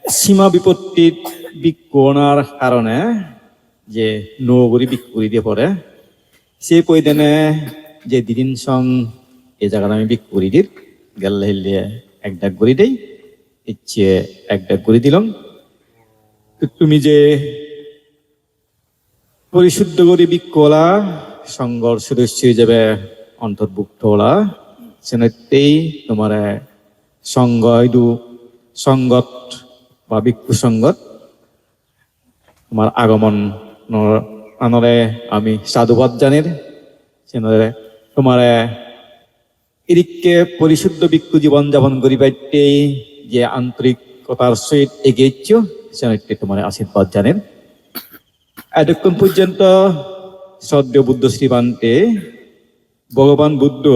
সীমা বিপত্তির বিক্ষণার কারণে যে নগরী বিক্ষুরি দিয়ে পড়ে সেই পয়দানে যে দিদিন সং এই জায়গাটা আমি বিক্ষুরি দির গেলে হেলিয়ে এক ডাক গড়ি দেই ইচ্ছে এক ডাক গড়ি দিলাম। তুমি যে পরিশুদ্ধ করি বিক্ষলা সংঘর সদস্য হিসেবে অন্তর্ভুক্ত হলা সেনেতেই তোমার সংঘ সংগত বা ভিক্ষু সংগত তোমার আগমন আনরে আমি সাধুবাদ জানির সেনরে তোমার এদিকে পরিশুদ্ধ ভিক্ষু জীবন যাপন করিবাইতেই যে আন্তরিকতার সহিত এগিয়েছ সেনতে তোমার আশীর্বাদ জানেন। এতক্ষণ পর্যন্ত শ্রদ্ধেয় বুদ্ধ শ্রীবান্তে ভগবান বুদ্ধ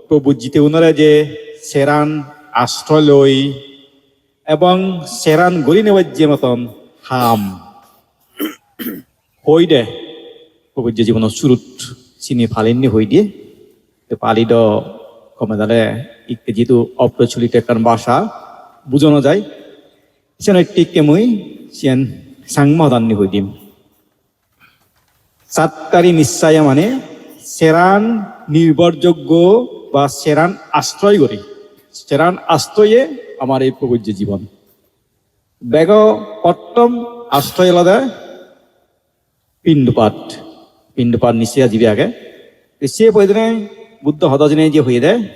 প্রভুজিতে ওনারা যে সেরান আশ্রয় লই এবং সেরান গড়ি নেওয়ার যে মতন হাম হই দে প্রভুর যে জীবন শুরুত চিনি ফালিনি হই দিয়ে পালিদ কমে দালে ইকে যেহেতু অপ্রচলিত একখান ভাষা বুঝানো যায় সেন টিককে মুই সেন সাংমাদান্নি হই দিম। সাতকারী নিশ্চয় মানে সেরান নির্ভরযোগ্য বা সেরান আশ্রয় করি সেরান আশ্রয়ে আমার এই প্রভুর যে জীবন বেগ প্রথম আশ্রয় আলাদা পিণ্ডপাত নিশ্চয় জীবী আগে সে পয়দিনে বুদ্ধ হদজনে যে হয়ে দেয়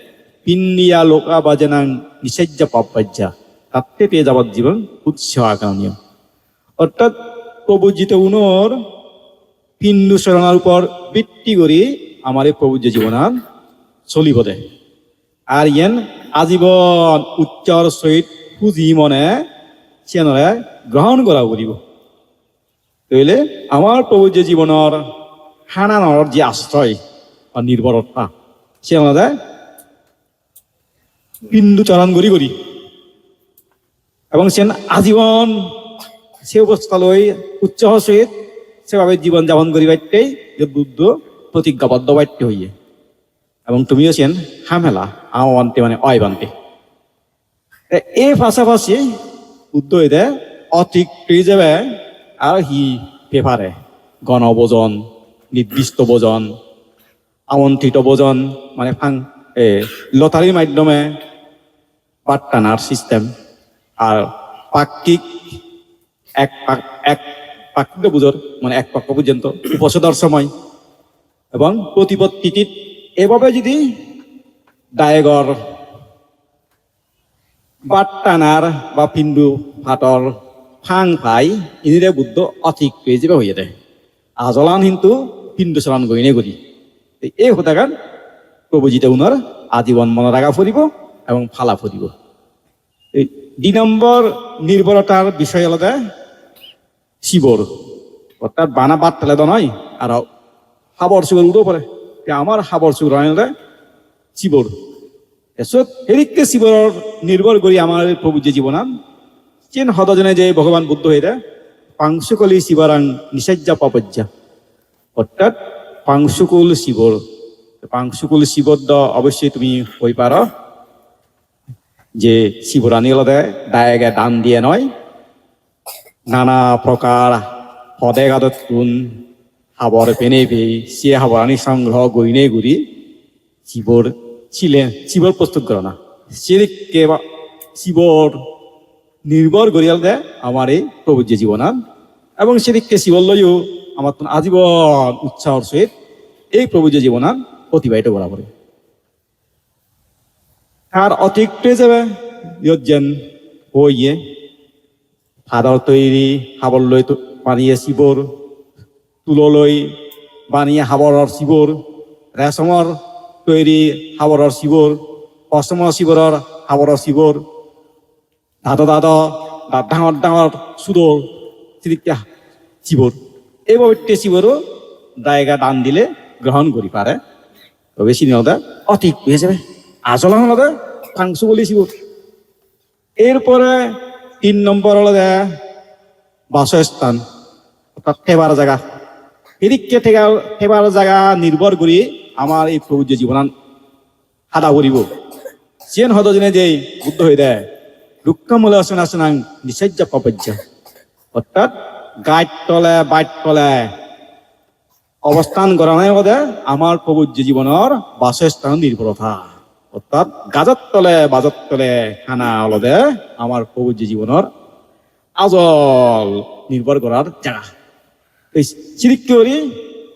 পিণ্ডিয়া লোকা বাজেনাং নিষেজ্জা পাপ্পাজ্জা তাতে পেয়ে যাবার জীবন উৎসাহ আকারণীয় অর্থাৎ প্রভুজিত উনর পিণ্ডু শরণার উপর ভিত্তি করি আমার এই প্রভুর যে জীবনার চলিব দে আর ইয়েন আজীবন উচ্চর সহিত পুঁজি মনে সেনরে গ্রহণ করা করিব তইলে আমার প্রভুর যে জীবনের হানানোর যে আশ্রয় বা নির্ভরতা সে আমাদের বিন্দু চরণ করি এবং সে আজীবন সে অবস্থা লই উচ্চাহ সহিত সেভাবে জীবন যাপন করিবাইতেই যে বুদ্ধ প্রতিজ্ঞাবদ্ধ বাইতে হইয়ে এবং তুমিও সেন হামেলা আনতে মানে অয় বানতে এই পাশাপাশি বুদ্ধ এদের অতিরিক্ত যাবে আর হি পেপারে গণভোজন নির্দিষ্ট ভোজন আমন্ত্রিত ভোজন মানে লটারির মাধ্যমে পাট্টানার সিস্টেম আর পাক্ষিক এক পাক্ষিক বুঝর মানে এক পক্ষ পর্যন্ত উপসদার সময় এবং প্রতিপত্তিটির এভাবে যদি দায়গর বাট্টানার বা পিণ্ডু ফাটর ফাং পাই ইনিরে বুদ্ধ অধিক পেয়ে যাবে হয়ে দেয় আজলান কিন্তু পিণ্ড চলান গইনে করি এই হতাকার প্রভুজিতে উনার আজীবন মনে রাখা ফুরিব এবং ফালা ফুরিব। এই ২ নম্বর নির্ভরতার বিষয় আলাদা শিবর অর্থাৎ বানা বাদ তালে তো নয় আর হাবর সুগর উঠেও পড়ে আমার হাবর সুগর আনলে শিবর এসব এদিকে শিবর নির্ভর করি আমার প্রভু যে জীবনান চেন হদজনে যে ভগবান বুদ্ধ হয়ে দেয় পাংশুকলি শিবরাং নিষেজ্জা পাপজ্জা অর্থাৎ পাংশুকুল শিবর অবশ্যই তুমি হই পারো যে শিবরানী হলে দায়গে দান দিয়ে নয় নানা প্রকার হদে গাদত গুণ হাবর পেনে পেয়ে সে হাবরানী সংগ্রহ গইনে গুড়ি শিবর প্রস্তুত করো না সেদিকে শিবর নির্ভর করিয়াল দেয় আমার এই প্রভুর যে জীবনান এবং সেদিককে শিবর লইও আমার তো আজীবন উৎসাহর সহিত এই প্রভুর যে জীবনান অতিবাহিত করা পড়ে আর অতিরিক্ত যাবে যেন হইয়ে ফাদর তৈরি হাবর লই বানিয়ে শিবর তুলো লই বানিয়ে হাবরর শিবর রেশমর তৈরি হাবরর শিবর অসম শিবরর হাবরর শিবর ডাঙর ডাঙর সুদর সেদিকটা শিবর এইভাবে শিবরও জায়গা দান দিলে গ্রহণ করি পারে তবে সিনিয়রদের অধিক হয়ে যাবে আসলে আমাদের ফাংশু বলি শিবর। এরপরে ৩ নম্বর হলো বাসস্থান অর্থাৎ থেবার জায়গা এদিককে থেবার জায়গা নির্ভর করি আমার এই প্রভুর যে জীবনান হাদা করিব চেন হদজনে যে বুদ্ধ হয়ে দেয় দুঃখমূলে অসনাসনাং নিষেজ্য প্রপজ্য। অর্থাৎ গাইড তলে বাইট তলে অবস্থান করা নাই বোধে আমার প্রবুজ্য জীবনের বাসস্থান নির্ভরতা। অর্থাৎ গাজত তলে বাজত তলে খানা অলদে আমার প্রবুজ্য জীবনের আজল নির্ভর করার জায়গা। এই চিরিক করি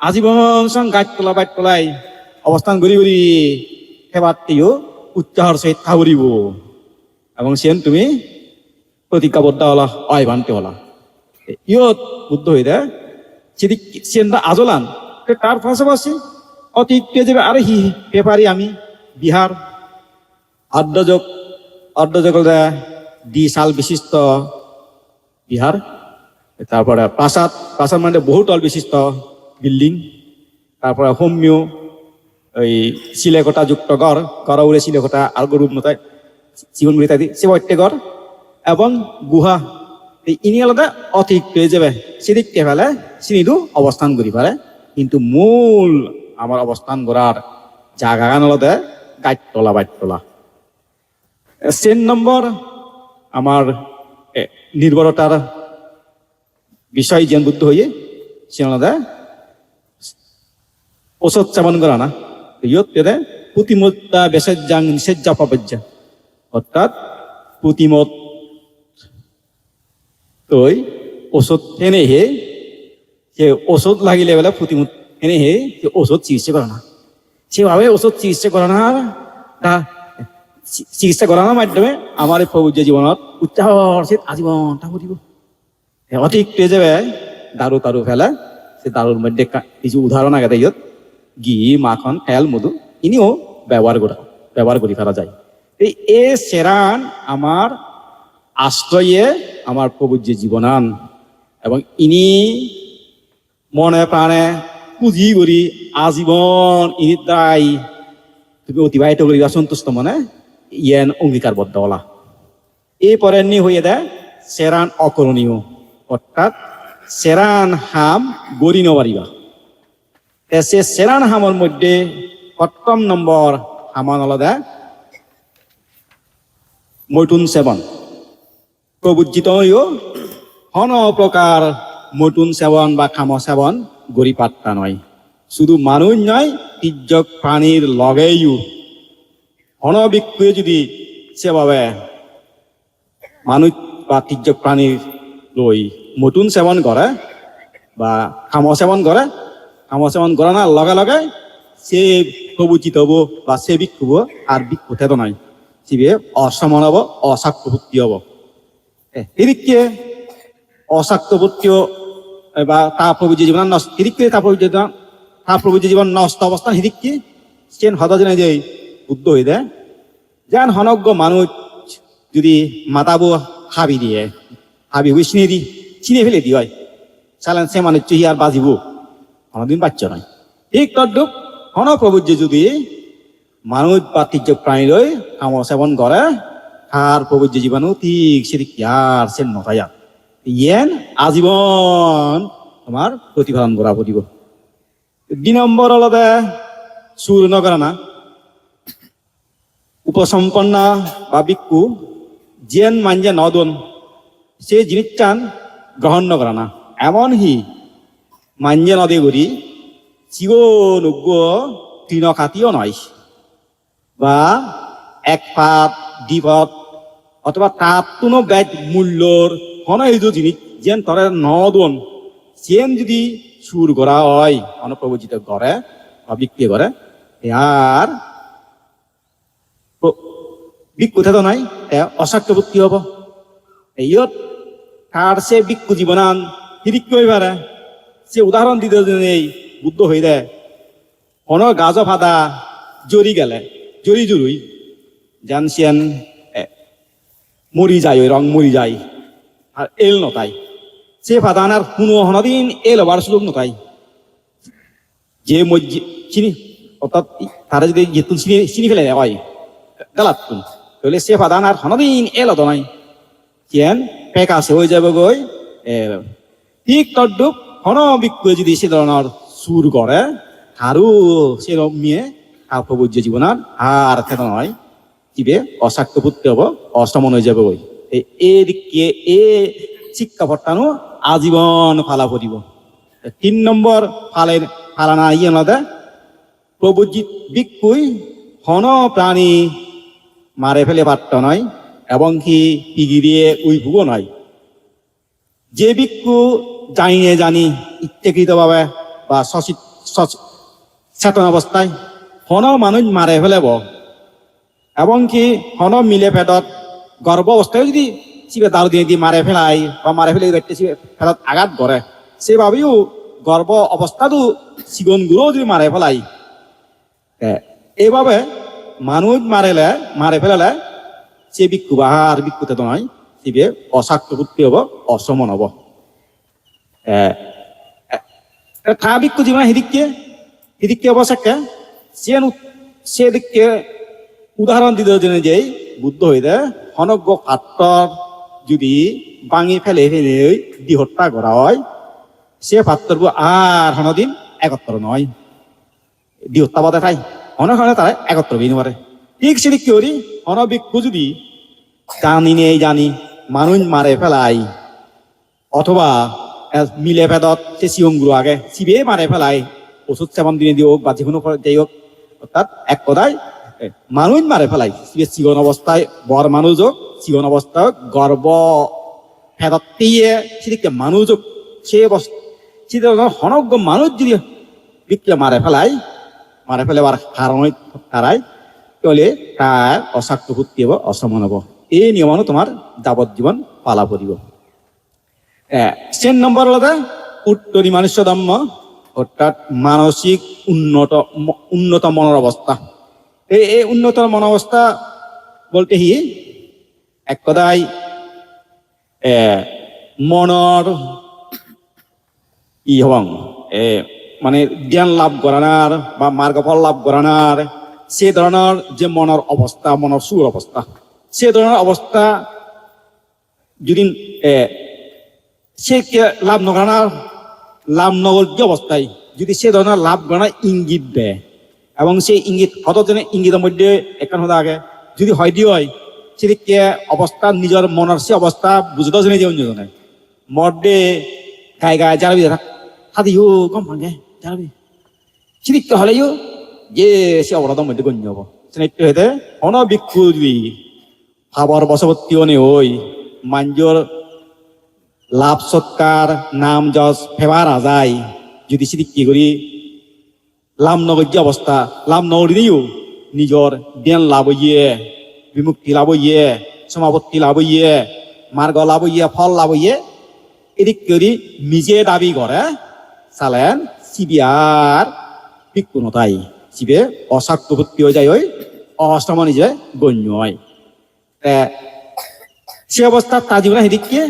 আজীবন সং গাইড তলা বাইট তলাই অবস্থান করি করি সেবাটিও উচ্চাহর সহিত খাবরিব এবং সেন তুমি প্রতিজ্ঞাবদ্ধ হলা অয়ভান্তি হলা। ইয়ত বুদ্ধ হইতে চিরিক সেনটা আজলান তার পাশাপাশি অতি যাবে আরে হি পেপারি আমি বিহার অর্ধযোগ দ্বিশাল বিশিষ্ট বিহার, তারপরে প্রাসাদ মানে বহুতল বিশিষ্ট বিল্ডিং, তারপরে হোমিও ওই শিলেকটা যুক্ত ঘর উড়ে শিলেকটা আর গরুর মতায় জীবন ইত্যাদি সে প্রত্যেক ঘর এবং গুহা ইনি আলাদা অতিরিক্ত হয়ে যাবে সেদিককে ফেলে সিনিদু অবস্থান করি পারে। কিন্তু মূল আমার অবস্থান করার জায়গা আলাদা গাইডতলা বাইটতলা। সেন নম্বর আমার নির্ভরতার বিষয় জ্ঞান বুদ্ধ হয়ে সে আলাদা ওষুধ সেবন করা না ইয়ত পেদে পুতিমত্তা বেসজ্জাং নিষেজ্জা পাপজ্জা। অর্থাৎ পুতিমত তৈ ওষুধ এনে হে সে ওষুধ লাগিলে বেলা পুতিমত এনে হে সে ওষুধ চিকিৎসা করে না, সেভাবে ওষুধ চিকিৎসা করে না তা চিকিৎসা করানোর মাধ্যমে আমার এই প্রবুজ্য জীবনত উচ্চাহর সে আজীবনটা করিব। অধিক পেয়ে যাবে দারু তারু ফেলা সে দারুর মধ্যে কিছু উদাহরণ আগে ইয়ত ঘি মাখন তেল মধু ইনিও ব্যবহার করি ফেলা যায়। এ সেরান আমার আশ্রয়ে আমার প্রবুজ্য জীবনান এবং ইনি মনে প্রাণে পুঁজি করি আজীবন ইনি দায় তুমি অতিবাহিত করিবা সন্তুষ্ট মনে ইয়েন অঙ্গীকারবদ্ধ হলা। এরপরে নি হয়ে দেয় সেরান অকরণীয়, অর্থাৎ সেরান হাম গড়ি নবারিবা। সে সেরান হামের মধ্যে প্রথম নম্বর হামান আলাদা মৈথুন সেবন। প্রবুজ্জিত হন প্রকার মৈথুন সেবন বা খাম সেবন গড়ি পাত্তা নয়। শুধু মানুষ নয় তির্যক প্রাণীর লগেও হনবিক্ষে যদি সেভাবে মানুষ বা তির্যক প্রাণীর লই মৈথুন সেবন করে বা খাম সেবন করে, খাম সেবন করে না লগে লগে সে প্রবুচিত হব বা সে বিক্ষুব আর বিক্ষুতে তো নয় সিবে অসমান হব অসাক্তভুক্তি হব। এদিকে অসাক্তভুক্তি বা তা প্রবুজ্য জীবন নষ্ট এদিকে তা প্রবুজ্য জীবন নষ্ট অবস্থা সেদিকে সেন হতা জানাই যে বুদ্ধ হয়ে দেয় যেন হনজ্ঞ মানুষ যদি মাতাবো হাবি দিয়ে হাবি হয়ে চিনে ফেলে দি হয় চালেন সে মানুষ চি আর বাজিব কোনোদিন বাচ্চা নয়। ঠিক তদ্রুপ হন প্রবুজ্য যদি মানুষ বা তির্যক প্রাণী লই কাম সেবন করে আর প্রবুজ্য জীবাণু ঠিক সেদিক আর সে নথায় ইয়েন আজীবন তোমার প্রতিফলন করা পড়িব। 2 নম্বর আলাদা সুর নগরা না উপসম্পন্না বা ভিক্ষু জেন মাঞ্জা নদন সে জিনিস চান গ্রহণ নগরা না এমন হি মাঞ্জা নদী করি জীবন উগ্র তৃণখাতিও নয় বা এক পাত দ্বিপদ অথবা তার কোনো ব্যাগ মূল্যর হনই জিনিস যেন তরে নদন যেন যদি সুর গড়া হয় অনপ্রবচিত করে বা বিক্রি করে আর বিক্ষুতে তো নাই অসাক্তভুক্তি হব। ইয়ত কার সে বিক্ষু জীবনান হিরিক পারে সে উদাহরণ দিতে এই বুদ্ধ হয়ে দেয় হন গাজ ফাদা জরি গেলে জরি জুরুই জানসিয়ান মরি যায় ওই রং মরি যায় আর এল নতাই সে ফাদানার কোনো হনদিন এল হবার সুযোগ নতাই যে চিনি অর্থাৎ তারা যদি যেতুন চিনি ফেলে হয় গালাতুন তাহলে সে ফাদানার হনদিন এল হতো নাই কেন পেকাশে হয়ে যাবে গই ঠিক তদ্রুপ হন বিক্ষু যদি সে ধরনের সুর করে আরো সে রমিয়ে আর প্রবুজ্য জীবনার আর খেতে নয় কিবে অসাক্তপুত্র হব অসমন হয়ে যাবে ওই এদিকে এ শিক্ষা পড়ানো আজীবন ফালা পড়িব। 3 নম্বর ফালানা আলাদা প্রভুজিৎ ভিক্ষুই হন প্রাণী মারে ফেলে পারত নয় এবং কি পিগিরিয়ে উইভুগো নয়। যে ভিক্ষু জানি ইচ্ছাকৃতভাবে বা সচেতন অবস্থায় হন মানুষ মারে ফেলেব এবং কি হন মিলে ফেদত গর্ভ অবস্থায় যদি সিবে দারু দিয়ে মারে ফেলাই বা মারে ফেলে ফেরত আঘাত করে সেভাবেও গর্ভ অবস্থাটো সিগন গুলো যদি মারে ফেলাই এইভাবে মানুষ মারে ফেলালে সে ভিক্ষু বাহার ভিক্ষুতে নয় সিবে অসাক্তপুত্রী হব অসমন হব। ঠা ভিক্ষু জীবন হিদিককে অবসাকে সেদিককে উদাহরণ দিতে জন্য যে বুদ্ধ হইতে হনজ্ঞ পাত্র যদি ভাঙি ফেলে দি হত্যা করা হয় সে পাত্রব আর হনদিন একত্র নয় দি হত্যা বাদে খাই অনেক তারা একত্র বিন পারে। ঠিক সেদিক করি অনভিক্ষু যদি জানি মানুষ মারে ফেলাই অথবা মিলে ফেদত সে সিয়ংগুলো আগে সিবে মারে ফেলাই ওষুধ সেবন দিনে দিয়ে হোক বা যে কোনো যাই হোক অর্থাৎ এক কথায় মানুষ মারে ফেলাই সিবে সিগন অবস্থায় বর মানুষ হোক সিগন অবস্থায় গর্ব ফেদত দিয়ে সেদিকে মানুষ হোক সে হনজ্ঞ মানুষ যদি বিক্রিয়া মারে ফেলেবার কারণ তারাই তাহলে তার অসাক্তভুক্তি হব অসমান হব। এই নিয়মানো তোমার যাবজ্জীবন পালা পড়িব। 4 নম্বর হলো উত্তরী মানুষ্য ধর্ম অর্থাৎ মানসিক উন্নত মনের অবস্থা। এই উন্নত মন অবস্থা বলতে হি এক কথায় মনের হবং মানে জ্ঞান লাভ করানার বা মার্গফল লাভ করানার সে ধরনের যে মনের অবস্থা মনের সুর অবস্থা সে ধরনের অবস্থা যদি সে লাভ নকরানা লাভ নগর যে অবস্থায় যদি সে ধরনের লাভ করানা ইঙ্গিত দেয় এবং সেই ইঙ্গিত কতজনে ইঙ্গিতের মধ্যে একান হতে আগে যদি হয় সেদিকে অবস্থা নিজের মনের সে অবস্থা বুঝতে জনে যে অন্যজনে মর্দে গায়ে যারা হাতিও গম ভাঙে যাবি সেদিকটা হলেও যে সে অপরাধের মধ্যে গণ্য হব সেদিকটা হইতে অনভিক্ষু যদি ভাবর বশবর্তী অনে ওই মাঞ্জর লাভ সৎকার নাম যশ ফেবার আজাই যদি সেদিক কি করি লাভ নগর্য অবস্থা লাভ নগরিও নিজর জ্ঞান লাভ হইয়ে বিমুক্তি লাভ হইয়ে সমাপত্তি লাভ হইয়ে মার্গ লাভ হইয়ে ফল লাভ হইয়ে এদিক করি নিজে দাবি করে চালেন সিবিআর ভিক্ষুনতাই সিবে অসাক্তভুক্তি হয়ে যায় ওই অষ্টম নিজে গণ্য হয়। সে অবস্থা তা জীবনে সেদিককে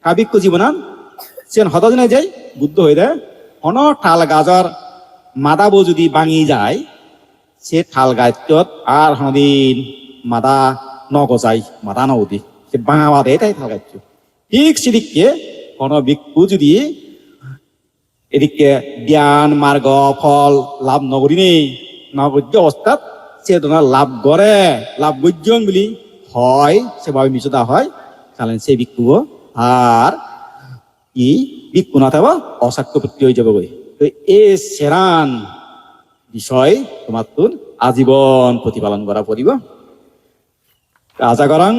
কাবিক্য জীবনান সে হতজনে যাই বুদ্ধ হয়ে দেয় অন ঠাল গাজর মাদাবো যদি ভাঙি যায় সে ঠাল গাছত আর হদিন মাদা নগজাই মাদা নদী সে ভাঙা বাদে তাই ঠাল গাছ ঠিক সেদিককে কোন ভিক্ষু যদি এদিকে জ্ঞান মার্গ ফল লাভ নগরী নেই নগর্য অবস্থাত সে ধরনের লাভ করে লাভ গজ্যং বলি হয় সেভাবে মিশতা হয় তাহলে সেই ভিক্ষু আর ই ভিক্ষু না থাকবা অসাক্তভুক্তি হয়ে যাবে বই। তো এই সেরান বিষয় তোমার তোর আজীবন প্রতিপালন করা পড়িব। আশা করাং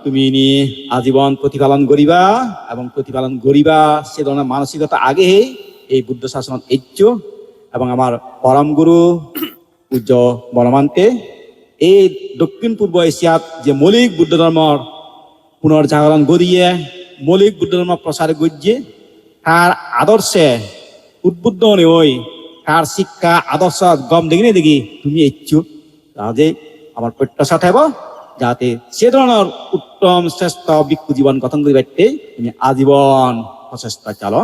তুমি আজীবন প্রতিপালন করিবা এবং প্রতিপালন করিবা সে ধরনের মানসিকতা আগে এই বুদ্ধ শাসন ঐক্য এবং আমার পরম গুরু পূজ্য বনমান্তে এই দক্ষিণ পূর্ব এশিয়াত যে মৌলিক বুদ্ধ ধর্মর পুনর্জাগরণ গড়িয়ে মৌলিক বুদ্ধ ধর্ম প্রসার গড়িয়ে তার আদর্শে উদ্বুদ্ধ হলে ওই তার শিক্ষা আদর্শ গম দেখি তুমি ইচ্ছুক তাহলে আমার প্রত্যাশা থাকব যাতে সে ধরনের উত্তম শ্রেষ্ঠ ভিক্ষু জীবন গঠন করি বাইতে তুমি আজীবন প্রচেষ্টা চালো।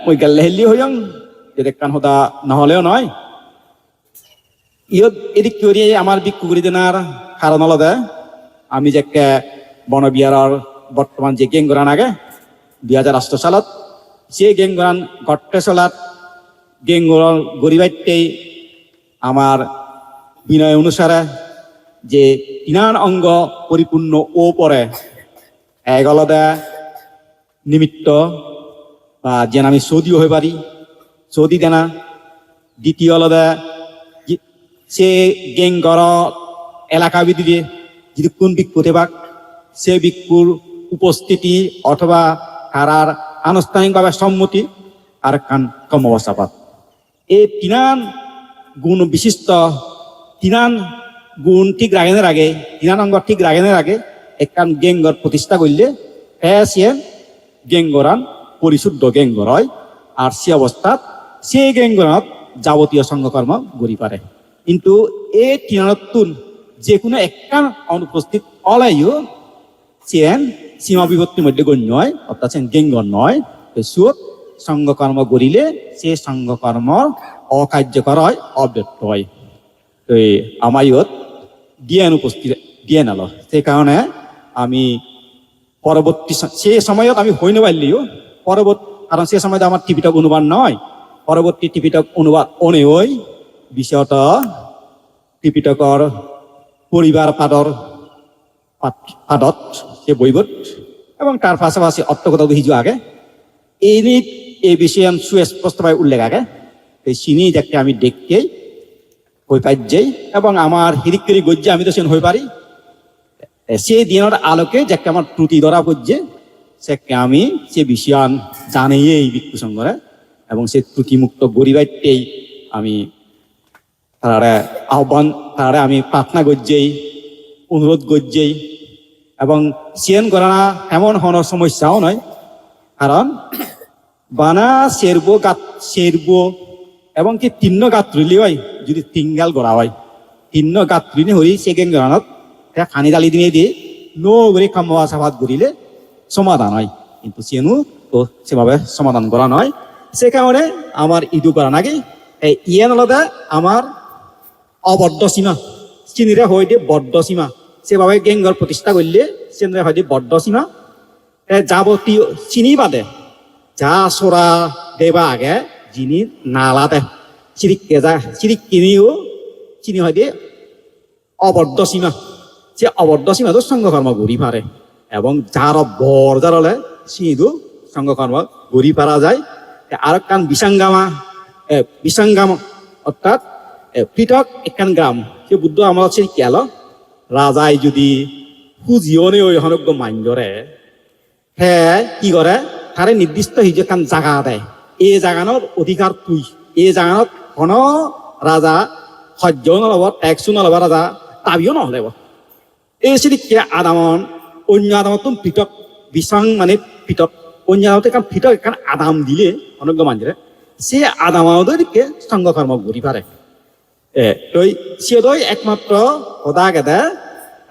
ওই গেলে হেলি হইং যদি কান হতা নহলেও নয় ইয়ত এদিক করি আমার ভিক্ষু করি দেনার কারণ হলো দে আমি যে বনবিহারের বর্তমান যে গেংগরান আগে 2008 সালত সে গেংগরান গট্টে চলাত গেংগর গরিবাইতেই আমার বিনয় অনুসারে যে তিনান অঙ্গ পরিপূর্ণ ও পরে এক আলাদা নিমিত্ত বা যেন আমি সৌদিও হয়ে পারি সৌদি দেনা দ্বিতীয় আলাদা সে গেঙ্গর এলাকা ভিত্তিতে যদি কোন ভিক্ষুতে বাক সে ভিক্ষুর উপস্থিতি অথবা তারার আনুষ্ঠানিকভাবে সম্মতি আর কান কম অবস্থাপাত এই তিনান গুণ বিশিষ্ট তিনান গুণ ঠিক রাখেনের আগে তিনান অঙ্গ ঠিক রাখেনের আগে একখান গেঙ্গর প্রতিষ্ঠা করলে সে গেঙ্গরান পরিশুদ্ধ গেঙ্গর হয় আর সে অবস্থাত সে গেঙ্গরত যাবতীয় সঙ্গকর্ম গড়ি পারে কিন্তু এই তিনানতুন যে কোনো একখান অনুপস্থিত অলাইও চেন সীমা বিভক্তির মধ্যে গণ্য হয় অর্থাৎ গেঙ্গর নয় সুত সঙ্গকর্ম গড়িলে সে সঙ্গকর্ম অকার্যকর হয় অব্যক্ত হয় তো আমার ইয়ত জ্ঞান উপস্থিত জ্ঞান আলো সেই কারণে আমি পরবর্তী সে সময়ত আমি হই নাপারলিও পরবর্তী কারণ সে সময় আমার টিপিটক অনুবাদ নয় পরবর্তী টিপিটক অনুবাদ অনে ওই বিষয়ত টিপিটকর পরিবার পাদত সে বইবত এবং তার পাশাপাশি অর্থগত হিজু আগে এই বিষয়ে সুস্পষ্টভাবে উল্লেখ আগে চিনি যাকে আমি দেখতেই হয়ে পাই এবং আমার হিরিক্কি গজ্জে আমি তো সেন হয়ে পারি সে দিনের আলোকে যাকে আমার ত্রুটি ধরা পড়ছে সেকে আমি সে বিষয়ান জানি এই ভিক্ষু সংঘরে এবং সে ত্রুটিমুক্ত গরিবাইতেই আমি তারা আহ্বান তারা আমি প্রার্থনা করছেই অনুরোধ করছেই এবং সিএন করা এমন হওয়ার সমস্যাও নয় কারণ বানা সেরবো এবং কি তিন্ন গাত রইলি হয় যদি তিনগাল গড়া হয় তিন্ন গাত রইনি হরি সে গেঙ্গরানত খানি দালি দিয়ে দিয়ে নো করে খামা সাফাত করিলে সমাধান হয় কিন্তু সেনু তো সেভাবে সমাধান করা নয় সে কারণে আমার ইদু করা নাকি এই ইয়েন আলাদা আমার অবদ্ধ সীমা চিনিরে হইতে বদ্ধ সীমা সেভাবে গেঙ্গর প্রতিষ্ঠা করলে সেনরে হয়তো বদ্ধ সীমা যাবতীয় চিনি বাদে যা সোরা দেবা আগে যিনি নালাতে চিরিক কিনিও চিনি হয়তো অবদ্ধ সীমা সে অবদ্ধ সীমা তো সঙ্গকর্ম ঘুরি পারে এবং যার বর যার হলে সিঁদু সঙ্গকর্ম ঘুরি পারা যায় আর কান বিসাঙ্গাম অর্থাৎ পৃথক একখান গ্রাম সে বুদ্ধ আমার হচ্ছে কেল রাজাই যদি পুজিওনে ওই হনজ্ঞ মাইন্ডরে হ্যাঁ কি করে তারে নির্দিষ্ট হিজে কান জাগা দেয় এই জাগানোর অধিকার তুই এই জাগানত কোন রাজা সহ্য নলব ট্যাক্সও নলব রাজা দাবিও নহলেব এই সেদিকে আদামন অন্য আদামত পৃথক বিসাং মানে পৃথক অন্য আদামতে কারণ পৃথক এখান আদাম দিলে অনজ্ঞ মানজরে সে আদামদেরকে সঙ্গকর্ম ঘুরি পারে তই সেদই একমাত্র সদা গেদে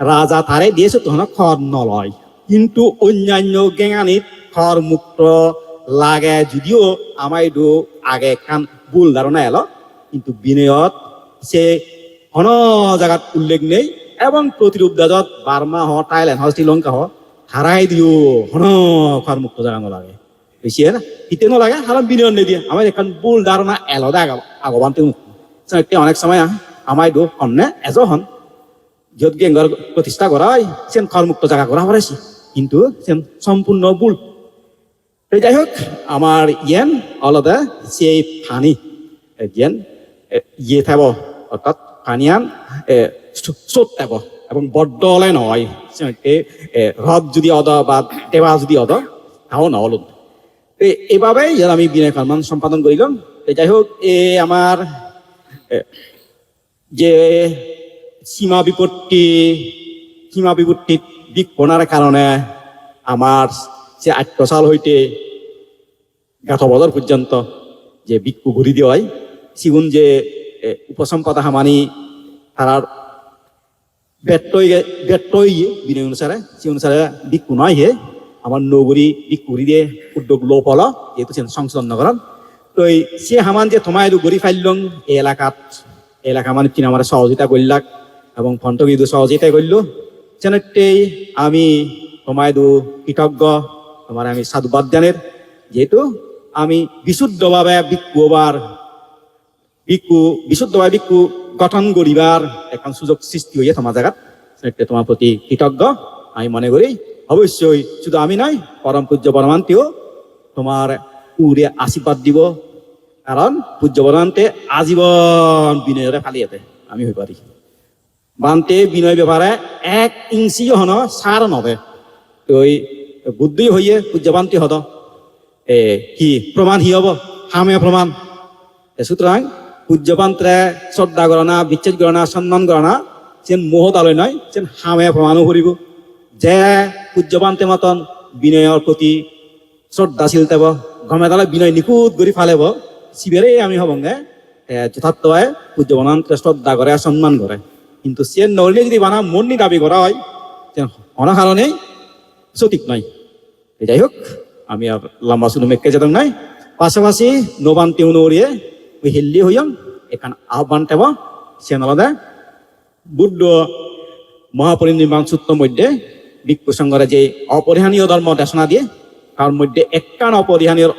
রাজা তারে দিয়েছে তখন খর নলয় কিন্তু অন্যান্য গেঙানিত খর মুক্ত লাগে যদিও আমার আগে একখান ভুল ধারণা এলো কিন্তু বিনয়ত সে অন জায়গাত উল্লেখ নেই এবং প্রতিরূপ দাজত বার্মা হ থাইল্যান্ড হ শ্রীলঙ্কা হ হারাই দিও হন খর মুক্ত জায়গা নলাগে বেশি না হিতে নলাগে হারাম বিনিয়োগ নিয়ে দিয়ে আমার এখন ভুল ধারণা এলো দে আগবান অনেক সময় আমার হন্নে এজ হন যত গেঙ্গর প্রতিষ্ঠা করা হয় সেন খরমুক্ত জায়গা করা হয়েছি কিন্তু সেন সম্পূর্ণ ভুল যাই হোক আমার ইয়েন আলাদা সেই ফানি জ্ঞান ইয়ে থাকব অর্থাৎ ফানিয়ান চোট থাকব এবং বড্ড হলে নয় হ্রদ যদি অদ বা দেওয়া যদি অদ তাও নহল এইভাবে আমি বিনয় কর্ম সম্পাদন করিলাম যাই হোক আমার যে সীমা বিপত্তি দিক কোনার কারণে আমার সে 8 সাল হইতে 8 বছর পর্যন্ত যে ভিক্ষু ঘুরি দেওয়া হয় সিগুন যে উপসম্পদা হামানি তার বেট্টই বিনয় অনুসারে সে অনুসারে ভিক্ষু নয় হে আমার নগরী ভিক্ষু ঘুরি দিয়ে উদ্যোগ লোপ হল যেহেতু সংশোধন নগরণ তো সে হামান যে তোমায় গড়ি ফাইলং এই এলাকা মানে কিনা আমার সহযোগিতা করলাক এবং ফন্টগিদ সহযোগিতা করল সেনেতেই আমি তোমায় কৃতজ্ঞ তোমার আমি সাধুবাদ জানের যেহেতু আমি বিশুদ্ধভাবে বিশুদ্ধভাবে ভিক্ষু গঠন করিবার এখন সুযোগ সৃষ্টি হয়ে তোমার জায়গা সেটা তোমার প্রতি কৃতজ্ঞ আমি মনে করি। অবশ্যই শুধু আমি নয়, পরম পূজ্য পরমান্তেও তোমার উড়ে আশীর্বাদ দিব, কারণ পূজ্য পরমান্তে আজীবন বিনয়ের ফালিয়াতে আমি হয়ে পারি। বান্তে বিনয় ব্যাপারে 1 ইঞ্চিও হন সার নবে, তো ওই বুদ্ধি হইয়ে পূজ্যবান্তি হত কি প্রমাণ হি হব, হামে প্রমাণ। সুতরাং পূজ্যপান্তে শ্রদ্ধা করা না, বিচ্ছেদ করা না, সম্মান করা না, যেন মোহতালয় নয়, যেন হামে প্রমাণও করিব যে পূজ্যপান্তে মতন বিনয়ের প্রতি শ্রদ্ধাশীল দেব, গমে তালে বিনয় নিখুঁত করে ফালেব, শিবেরে আমি হবঙ্গে যথার্থভাবে পূজ্যবান্তে শ্রদ্ধা করে, সম্মান করে। কিন্তু সে নইলে যদি বানা মন নি দাবি করা হয়, অনেক কারণে সঠিক নয়। যাই হোক, আমি আর লম্বা শুনে মেঘকে যেতাম নাই, পাশাপাশি নবান্তি উনরিয়ে ওই হেল্লি হইয়াম এখান আহ্বান টেব সে নলাদে বুদ্ধ মহাপরিনির্বাণ সূত্র মধ্যে ভিক্ষু সংঘরে যে অপরিহানীয় ধর্ম দেশনা দিয়ে তার মধ্যে একখান অপরিহানীয়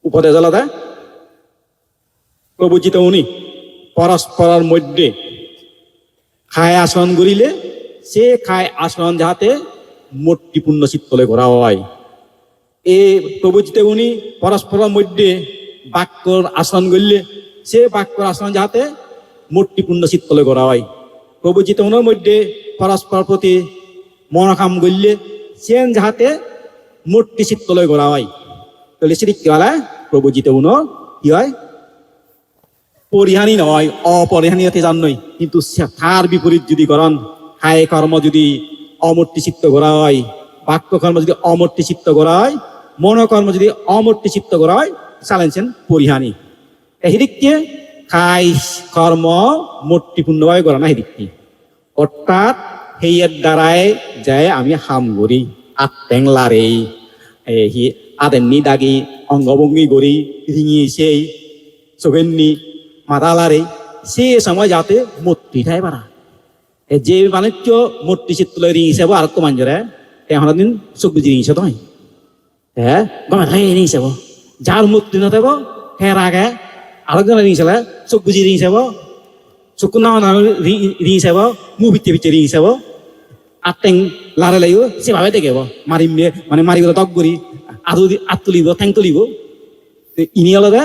উপদেশ আলাদা প্রবচিত উনি পরস্পরের মধ্যে খায় আসন করিলে সে খায় আসন যাহাতে মূর্তি পূর্ণ চিত্তলে করা হয়। এই প্রবচিত উনি পরস্পরের মধ্যে বাক্যর আসন করলে সে বাক্যর আসন যাহাতে মূর্তি পূর্ণ চিত্তলে করা হয়। প্রবচিত উনার মধ্যে পরস্পর প্রতি মনোকাম করলে সে যাহাতে মূর্তি চিত্তলে করা হয়। তাহলে সেটি কি বলে, প্রবচিত উনার কি হয়, পরিহানি নয়, অপরিহানীয়তে জানই। কিন্তু তার বিপরীত যদি করেন, হায় কর্ম যদি অমূর্তি চিত্ত করা হয়, বাক্য কর্ম যদি অমূর্তি চিত্ত করা হয়, মনোকর্ম যদি অমূর্তি চিত্ত করা হয়, চালাইছেন পরিহানি। এদিককে খাই কর্ম মূর্তিপূর্ণভাবে করা না, এদিককে অর্থাৎ সেইয়ের দ্বারাই যায় আমি হাম করি, আত্মেংলারে আদেননি দাগি অঙ্গভঙ্গি করি, রিঙি সেই চোখেননি মাতালারে, সে সময় যাতে মূর্তি ঠাই পারা যে বাণিজ্য মূর্তি চিত্তলে রিং হিসাব আর তো মাঞ্জরে এখন দিন চোখ বুঝি রিং হিসাব হয়, হ্যাঁ গমে থাকে রিং হিসাব, যার মূর্তি না থাকবো হের আগে আরেকজন রিং হিসাবে চোখ বুঝি রিং হিসাব, চোখ না রিং হিসাব, মুখ ভিতরে ভিতরে রিং হিসাব, আত্মেং লারে লাগিব সেভাবে দেখব মারিম মানে মারি গেলে তক করি আত তুলিব ঠেং তুলিব। ইনি আলাদা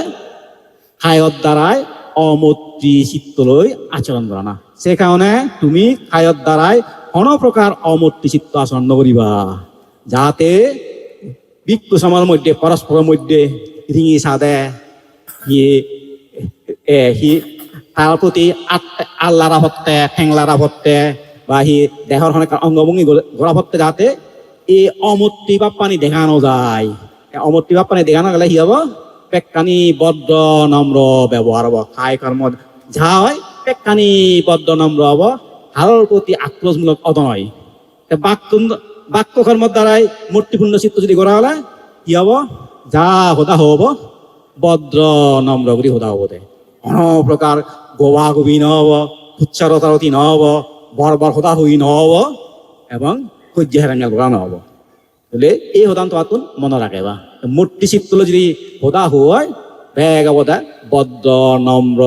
খায়ত দ্বারাই অমূর্তি চিত্তলৈ আচরণ করা না, সে কারণে তুমি খায়ত দ্বারাই কোনো প্রকার অমূর্তি চিত্ত আচরণ নকরিবা, যাতে ভিক্ষু সমাজের মধ্যে পরস্পরের মধ্যে রিঙি সাদে তার প্রতি আল্লাহরা ভত্তে ঠেংলারা ভত্তে বা দেহর অনেক অঙ্গভঙ্গি ঘোরা ভত্তে, যাতে এই অমূর্তি বাপ্পানি দেখানো যায়। অমূর্তি বাপ্পানি দেখানো গেলে কি হবো, পেক্কানি বদ্ধ নম্র ব্যবহার হব, খায় কর্ম যা হয় পেক্কানি বদ্ধ নম্র হব, হারের প্রতি আক্রোশমূলক অত নয়। বাক্য কর্মের দ্বারাই মূর্তিপূর্ণ চিত্ত যদি করা হলে কি হব, যা হোদা হব বদ্র নম্র করি হোদা হব, কোনো প্রকার গোবা গবি নহব, উচ্চারতারতি নহব, বরবার হোদা হই নহব এবং সহ্য হেরাঙ্গাল করা নহব। তাহলে এই হোদান তোমার মনে রাখেবা, মূর্তি চিত্তলে যদি হোদা হয় বেগ অবদা বদ্র নম্র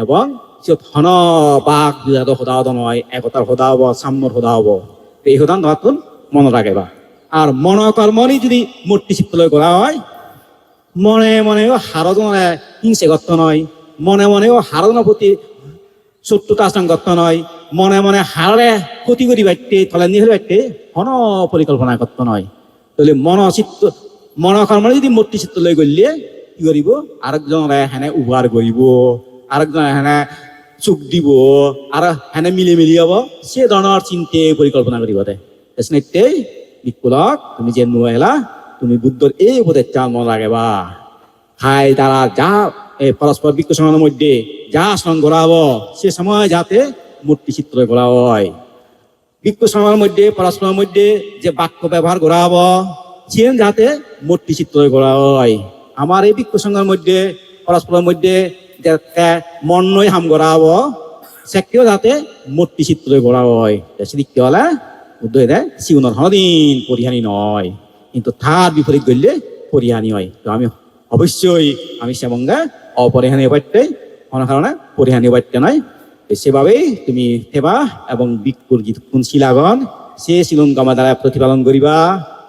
এবং হন বাঘ বিরাট হোদা হদ নয়, একতার হোদা হব, সাম্যর হোদা হব। এই হোদান তোমার মনে রাখেবা। আর মনোকর্মনি যদি মূর্তি চিত্তলৈ করা হয়, মনে মনেও হারদনে হিংসে গত্ত নয়, মনে মনেও হারদনের প্রতি শত্রুতা আচরণ গত্ত নয়, মনে মনে হারে ক্ষতি করি বাড়তে তলে নিয়ে বাড়তে হন পরিকল্পনা করতে নয়। তাহলে মনোকর্ম যদি মূর্তি চিত্তলৈ গলিয়ে কি করিব, আরেকজনে হেনে উভার করিব, আরেকজনে হেনে চোখ দিব, আর হেনে মিলে মিলি হব, সে ধরনের চিন্তে পরিকল্পনা করিব। দেশনেই বিকুলক তুমি যে নোয়েলা তুমি বুদ্ধর এই উপদেশ চাল মনে রাখবা, খাই তারা যা পরস্পর বিক্ষু সমাজের মধ্যে যা আচরণ করা হব সে সময় যাতে মূর্তি চিত্র করা হয়। ভিক্ষু সমাজের মধ্যে পরস্পরের মধ্যে যে বাক্য ব্যবহার করা হব সে যাতে মূর্তি চিত্র করা হয়। আমার এই ভিক্ষু সংঘের মধ্যে পরস্পরের মধ্যে মন নয় হাম করা হব সেকেও যাতে মূর্তি চিত্র করা হয়। সেদিক কি হলে বুদ্ধ দেয় সিউনের হনদিন পরিহানি নয়, কিন্তু তার বিপরীত করলে পরিহানি হয়। তো আমি অবশ্যই আমি সেবঙ্গে অপরিহানি বাড়তে কোনো কারণে পরিহানি বাড়তে নয়। সেভাবেই তুমি থেবা এবং বিক্ষুর কোন শিলাগণ সে শিলং গমা দ্বারা প্রতিপালন করিবা,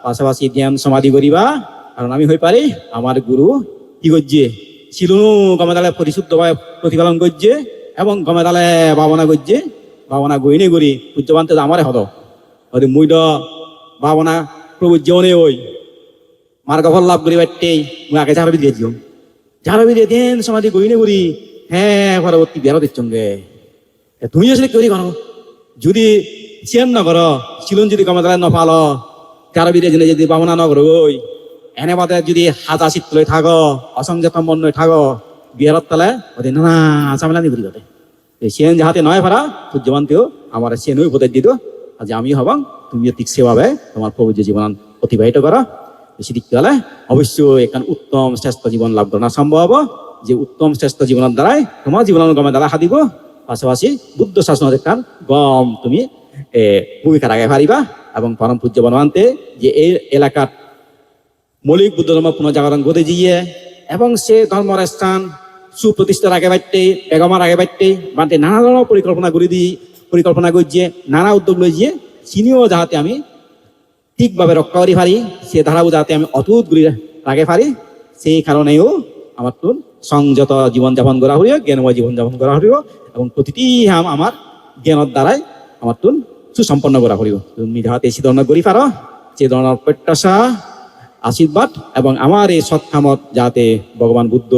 পাশাপাশি ধ্যান সমাধি করিবা। কারণ আমি হয়ে পারি আমার গুরু কি করছে শিলং গমা দ্বারা পরিশুদ্ধভাবে প্রতিপালন করছে এবং গমা দ্বারা ভাবনা করছে, ভাবনা গইনে করি পূজ্যবান্তে আমারে হদ হয়তো মুইড ভাবনা প্রভু জীবনে ওই মার্গফল লাভ করি বাট্টেই মুই আগে ঝাড়বি দিয়েছি, ঝাড়বি দিয়ে ধ্যান সমাধি গইনে করি হ্যাঁ পরবর্তী বেরোতের সঙ্গে তুমি আসলে করি করো যদি চেন ন করো শিলন যদি গমা দ্বারা নফাল কারো বিরে জন্য যদি ভাবনা ন করো ওই এনে বাদে যদি হাজা শীতলে থাকো অসংযত মন থাকো বিহারত তালে ওদের না চামেলানি করি করে সেন যাহাতে নয় ভাড়া সূর্যবান্তেও আমার সেনই উপদেশ দিত আজ আমি হবাং তুমিও ঠিক সেভাবে তোমার প্রভু জীবন অতিবাহিত করো। সেদিক হলে অবশ্যই এখান উত্তম শ্রেষ্ঠ জীবন লাভ করা সম্ভব, যে উত্তম শ্রেষ্ঠ জীবনের দ্বারাই তোমার জীবনের গমে দ্বারা হাদিব, পাশাপাশি বুদ্ধ শাসনের একখান গম তুমি ভূমিকা রাখে পারিবা এবং পরম পূজ্য বনবান্তে যে এই এলাকার মৌলিক বুদ্ধ ধর্ম পুনর্জাগরণ ঘটে গিয়ে এবং সে ধর্মের স্থান সুপ্রতিষ্ঠা আগে বাড়তে বেগমার আগে বাড়তে বাড়তে নানা ধরনের পরিকল্পনা করছে, নানা উদ্যোগ লইছে চিনিও যাহাতে আমি ঠিকভাবে রক্ষা করি পারি, সে ধারাও যাতে আমি অটুট করে রাখে পারি, সেই কারণেও আমার তো সংযত জীবনযাপন করা হইও, জ্ঞানময় জীবনযাপন করা হইও এবং প্রতিটি আমার জ্ঞানের দ্বারাই আমার তো সুসম্পন্ন করা হইও। তুমি যাহাতে সে ধরনের করি পারো, সে ধরনের প্রত্যাশা আশীর্বাদ এবং আমার এই সৎকামত যাতে ভগবান বুদ্ধ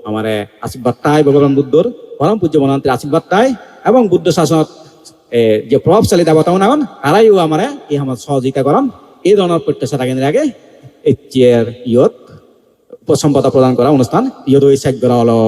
আমার আশীর্বাদ তাই, ভগবান বুদ্ধর পরম পূজ্য বনান্তের আশীর্বাদ তাই এবং বুদ্ধ শাসনত যে প্রভাবশালী দেবতাও নাগন তারাইও আমার এই আমার সহযোগিতা করেন। এই ধরনের প্রত্যাশা রাখেন আগে এই চেয়ার ইয়ত সম্পদ প্রদান করা অনুষ্ঠান ইয়ত ওই সাইড করা হলো।